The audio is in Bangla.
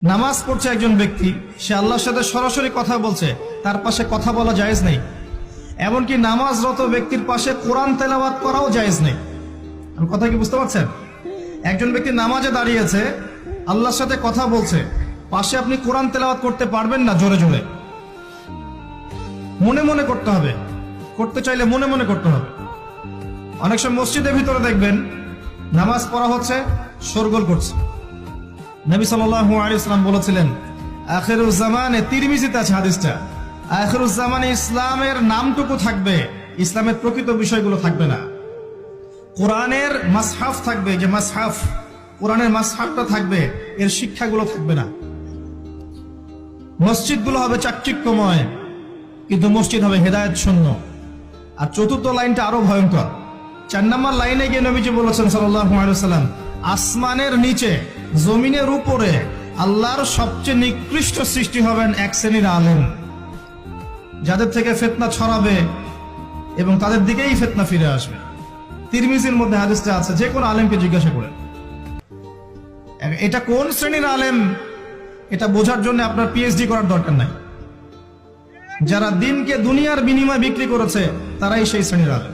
নামাজ পড়ছে একজন ব্যক্তি, সে আল্লাহর সাথে সরাসরি কথা বলছে, তার পাশে কথা বলা জায়েজ নেই। এমনকি নামাজরত ব্যক্তির পাশে কোরআন তেলাওয়াত করাও জায়েজ নেই। আমি কথা কি বুঝতে পারছেন? একজন ব্যক্তি নামাজে দাঁড়িয়েছে, আল্লাহর সাথে কথা বলছে, পাশে আপনি কোরআন তেলাওয়াত করতে পারবেন না জোরে জোরে। মনে মনে করতে হবে, করতে চাইলে মনে মনে করতে হবে। অনেক সময় মসজিদের ভিতরে দেখবেন নামাজ পড়া হচ্ছে, শোরগোল করছে। নবী সাল্লাল্লাহু আলাইহি ওয়াসাল্লাম বলেছিলেন, আখিরুজ জামানে, তিরমিজিতে আছে হাদিসটা, আখিরুজ জামানে ইসলামের নামটুকু থাকবে, ইসলামের প্রকৃত বিষয়গুলো থাকবে না। কোরআনের মাসহাফ থাকবে, যে মাসহাফ, কোরআনের মাসহাফটা থাকবে, এর শিক্ষাগুলো থাকবে না। মসজিদগুলো হবে চাকচিক্যময়, কিন্তু মসজিদ হবে হেদায়েত শূন্য। আর চতুর্থ লাইনটা আরো ভয়ঙ্কর। 4 নম্বর লাইনে গিয়ে নবীজি বলেছেন সাল্লাল্লাহু আলাইহি ওয়াসাল্লাম, আসমানের নিচে জমিনের উপরে আল্লাহর সবচেয়ে নিকৃষ্ট সৃষ্টি হবেন এক শ্রেণীর আলেম, যাদের থেকে ফিতনা ছড়াবে এবং তাদের দিকেই ফিতনা ফিরে আসবে। তিরমিজির মধ্যে হাদিসটা আছে, যে কোনো আলেমকে জিজ্ঞাসা করেন এটা কোন শ্রেণীর আলেম, এটা বোঝার জন্য আপনার পিএইচডি করার দরকার নাই। যারা দিনকে দুনিয়ার বিনিময়ে বিক্রি করেছে তারাই সেই শ্রেণীর আলেম।